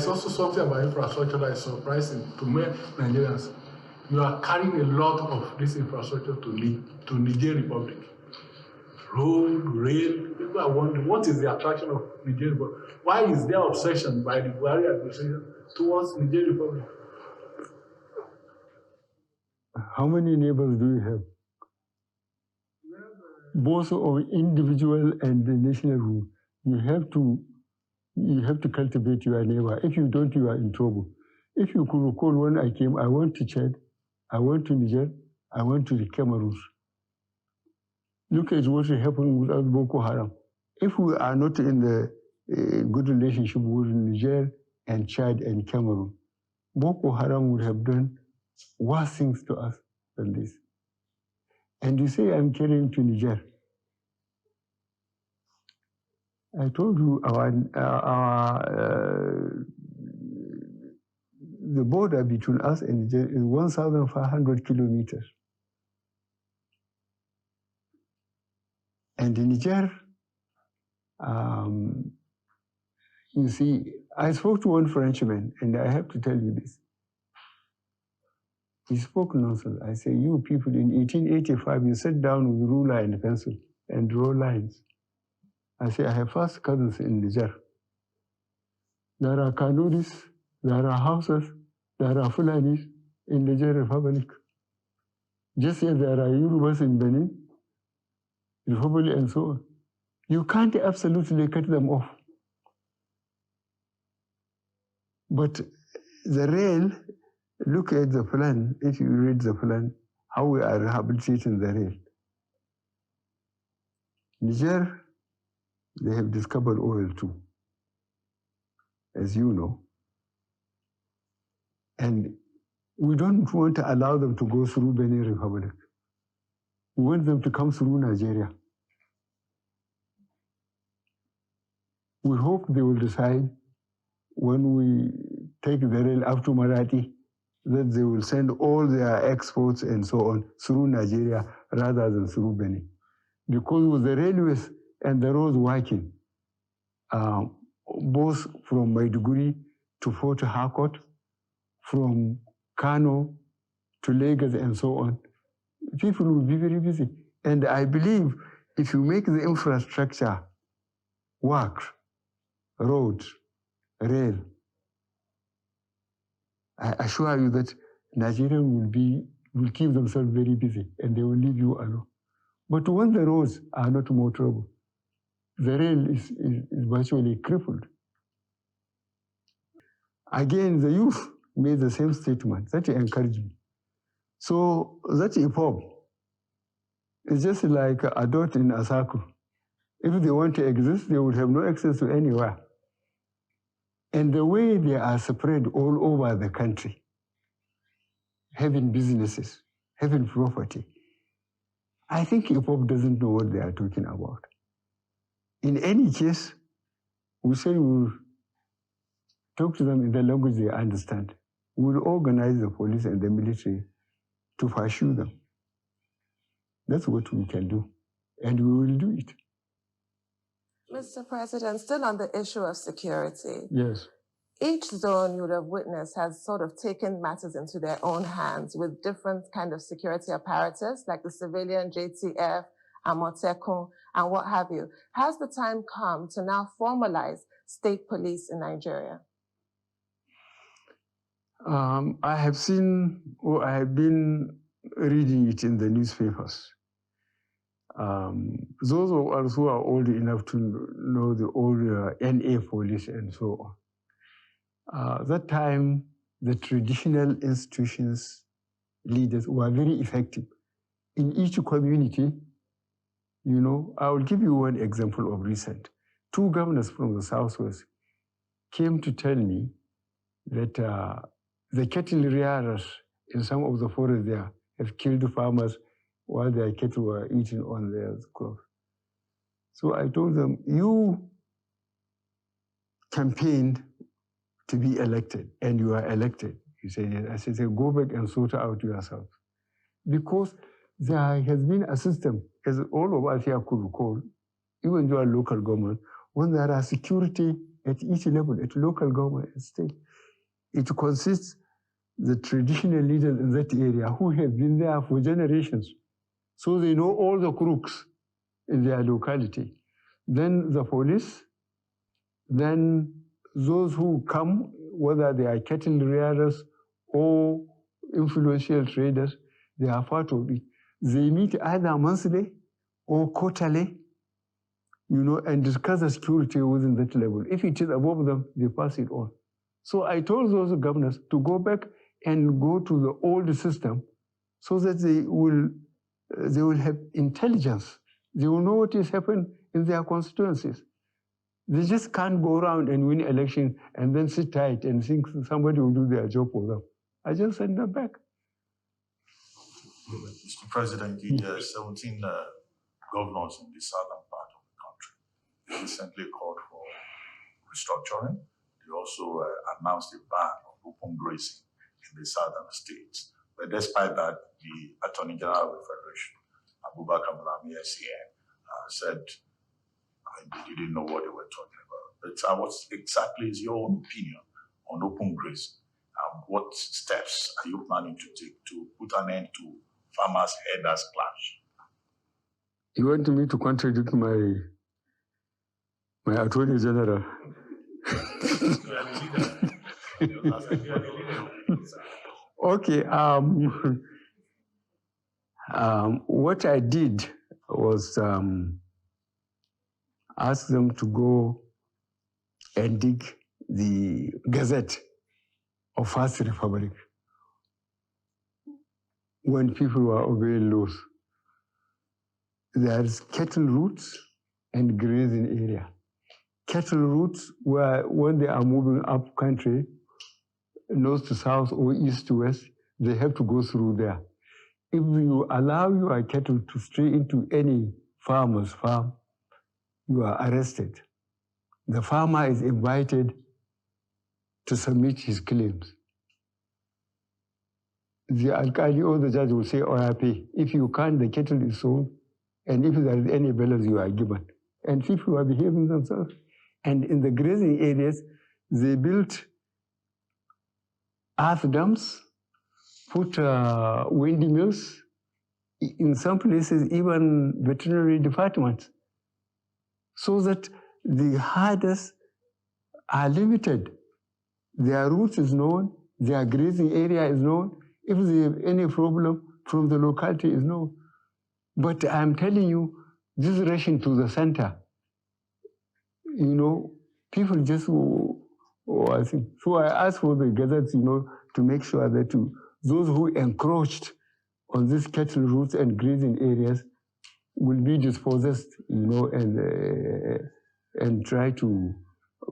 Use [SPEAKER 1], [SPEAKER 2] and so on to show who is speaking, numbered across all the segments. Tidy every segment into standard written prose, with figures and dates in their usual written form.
[SPEAKER 1] also something about infrastructure that is surprising to many Nigerians. You are carrying a lot of this infrastructure to Niger Republic. Road, rail, people are wondering, what is the attraction of Niger Republic? Why is there obsession by the Buhari administration towards Niger Republic?
[SPEAKER 2] How many neighbors do you have? Both of individual and the national rule. You have to cultivate your neighbor. If you don't, you are in trouble. If you could recall when I came, I went to Chad, I went to Niger, I went to the Cameroon. Look at what happened with Boko Haram. If we are not in the good relationship with Niger and Chad and Cameroon, Boko Haram would have done worse things to us than this. And you say I'm carrying to Niger. I told you the border between us and Niger is 1,500 kilometers. And in Niger, you see, I spoke to one Frenchman, and I have to tell you this. He spoke nonsense. I say, you people in 1885, you sat down with ruler and pencil and draw lines. I say, I have first cousins in Niger. There are Kanuris, there are Hausas, there are Fulanis in Niger Republic. Just as there are Yorubas in Benin, Republic, and so on. You can't absolutely cut them off. But the rail, look at the plan, if you read the plan, how we are rehabilitating the rail. Niger, they have discovered oil too, as you know. And we don't want to allow them to go through Benin Republic. We want them to come through Nigeria. We hope they will decide when we take the rail up to Marathi that they will send all their exports and so on through Nigeria rather than through Benin. Because with the railways and the roads working, both from Maiduguri to Fort Harcourt, from Kano to Lagos and so on, people will be very busy. And I believe if you make the infrastructure work, road, rail, I assure you that Nigerians will keep themselves very busy and they will leave you alone. But when the roads are not more trouble, the rail is virtually crippled. Again, the youth made the same statement. That encouraged me. So that EPOB is just like a dot in a circle. If they want to exist, they would have no access to anywhere. And the way they are spread all over the country, having businesses, having property, I think EPOB doesn't know what they are talking about. In any case, we say we'll talk to them in the language they understand. We'll organize the police and the military to pursue them. That's what we can do, and we will do it.
[SPEAKER 3] Mr. President, still on the issue of security.
[SPEAKER 2] Yes.
[SPEAKER 3] Each zone you would have witnessed has sort of taken matters into their own hands with different kind of security apparatus, like the civilian JTF, Amotekun, and what have you. Has the time come to now formalize state police in Nigeria?
[SPEAKER 2] I have seen, or I have been reading it in the newspapers. Those of us who are old enough to know the old NA police and so on. That time, the traditional institutions leaders were very effective. In each community, you know, I will give you one example of recent. Two governors from the Southwest came to tell me that the cattle rearers in some of the forests there have killed farmers while their cattle were eating on their crops. So I told them, you campaigned to be elected, and you are elected. He said, yes. I said, go back and sort out yourself. Because there has been a system, as all of us here could recall, even your local government, when there are security at each level, at local government, at state. It consists the traditional leaders in that area who have been there for generations. So they know all the crooks in their locality. Then the police, then those who come, whether they are cattle rearers or influential traders, they are part of it. They meet either monthly or quarterly, and discuss the security within that level. If it is above them, they pass it on. So I told those governors to go back and go to the old system so that they will have intelligence. They will know what is happening in their constituencies. They just can't go around and win election and then sit tight and think somebody will do their job for them. I just send them back.
[SPEAKER 4] Mr. President, the 17 governors in the southern part of the country recently called for restructuring. They also announced a ban on open grazing in the southern states. But despite that, the Attorney General of the Federation, Abubakar Malami, SCN, said they didn't know what they were talking about. But what exactly is your own opinion on open grazing? What steps are you planning to take to put an end to farmers' herders clash?
[SPEAKER 2] You want me to contradict my Attorney General? Okay. What I did was ask them to go and dig the Gazette of First Republic when people were obeying laws. There's cattle routes and grazing area. Cattle routes where when they are moving up country, north to south or east to west, they have to go through there. If you allow your cattle to stray into any farmer's farm, you are arrested. The farmer is invited to submit his claims. The alkali or the judge will say, "Oh, I pay." If you can't, the cattle is sold, and if there is any balance, you are given. And people are behaving themselves. And in the grazing areas, they built earth dams, put windmills, in some places even veterinary departments, so that the herders are limited. Their route is known, their grazing area is known. If they have any problem from the locality is known. But I'm telling you, this rushing to the center, people just, I think. So I asked for the gazettes, to make sure that those who encroached on these cattle routes and grazing areas will be dispossessed, and try to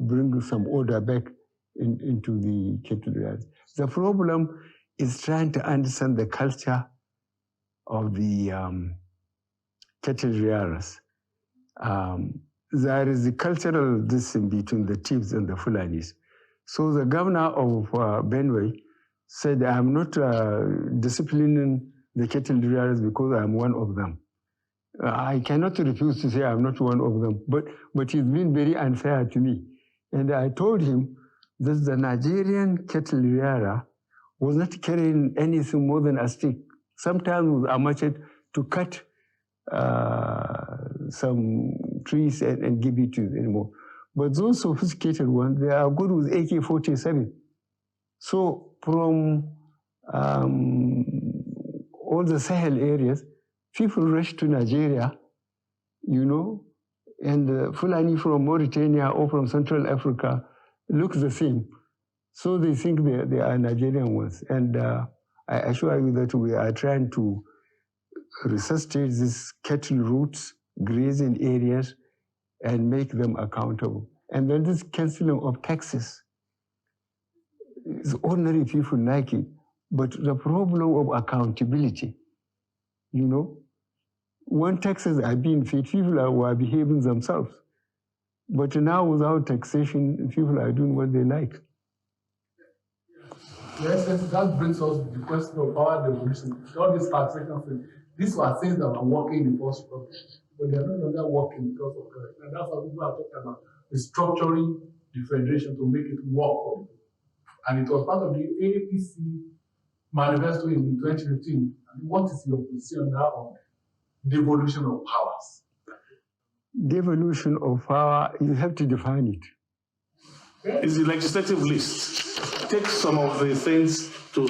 [SPEAKER 2] bring some order back into the cattle areas. The problem is trying to understand the culture of the cattle rearers. There is a cultural distance between the chiefs and the Fulanis. So the governor of Benue said, "I'm not disciplining the cattle rearers because I'm one of them." I cannot refuse to say I'm not one of them, but he's been very unfair to me. And I told him that the Nigerian cattle rearer was not carrying anything more than a stick, sometimes with a machete, to cut some trees and give it to the animal. But those sophisticated ones, they are good with AK-47. So from all the Sahel areas, people rush to Nigeria, and Fulani from Mauritania or from Central Africa look the same. So they think they are Nigerian ones. And I assure you that we are trying to resuscitate these cattle routes, grazing areas, and make them accountable. And then this cancelling of taxes, ordinary people like it, but the problem of accountability, when taxes are being paid, people are behaving themselves. But now without taxation, people are doing what they like.
[SPEAKER 1] Yes, that brings us to the question of power devolution. All these taxation things, these were things that were working in the first place, but they are no longer working because of that. And that's what people are talking about, restructuring the federation to make it work. And it was part of the APC manifesto in 2015. What is your position now on devolution of powers?
[SPEAKER 2] Devolution of power, you have to define it.
[SPEAKER 5] It's the legislative list. Take some of the things to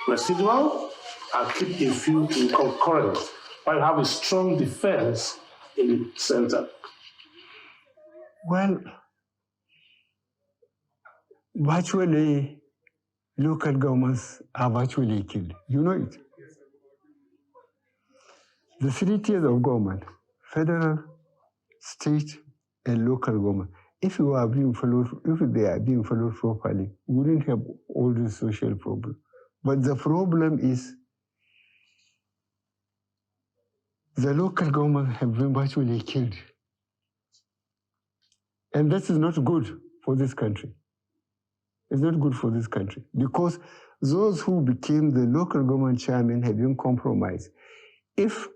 [SPEAKER 5] residual and keep a few in concurrent, while you have a strong defense in the center.
[SPEAKER 2] Well, virtually, local governments are virtually killed. You know it. The 3 tiers of government, federal, state, and local government, if they are being followed properly, we wouldn't have all the social problems. But the problem is the local government have been virtually killed. And that is not good for this country. It's not good for this country because those who became the local government chairman have been compromised. If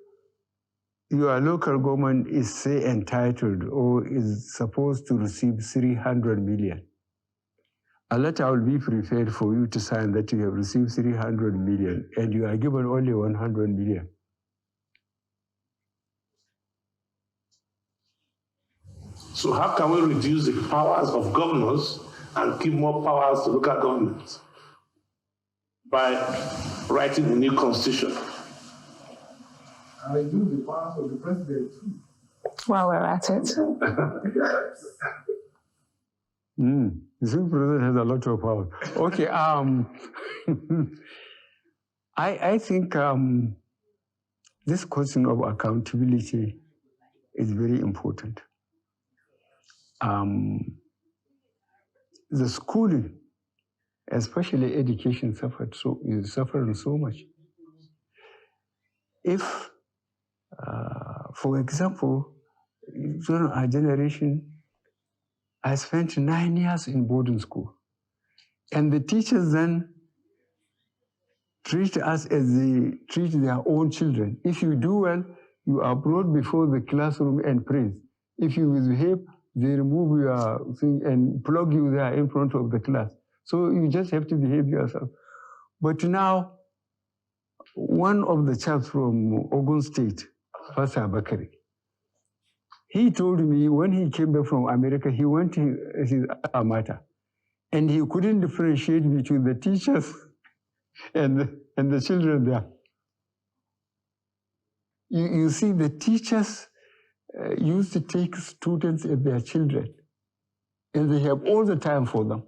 [SPEAKER 2] your local government is, say, entitled or is supposed to receive 300 million, a letter will be prepared for you to sign that you have received 300 million and you are given only 100 million.
[SPEAKER 5] So how can we reduce the powers of governors and give more powers to local governments? By writing a new constitution.
[SPEAKER 1] And reduce the powers of the president too.
[SPEAKER 3] While we're at it.
[SPEAKER 2] The civil president has a lot of power. Okay, I think this question of accountability is very important. The schooling, especially education, is suffering so much. If, for example, during our generation, I spent 9 years in boarding school, and the teachers then treat us as they treat their own children. If you do well, you are brought before the classroom and praised. If you misbehave, they remove your thing and plug you there in front of the class. So you just have to behave yourself. But now, one of the chaps from Ogun State, Pastor Bakari, he told me when he came back from America, he went to his alma mater, and he couldn't differentiate between the teachers and the children there. You see, the teachers used to take students as their children, and they have all the time for them.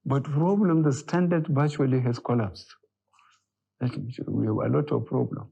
[SPEAKER 2] But problem, the standard virtually has collapsed. We have a lot of problem.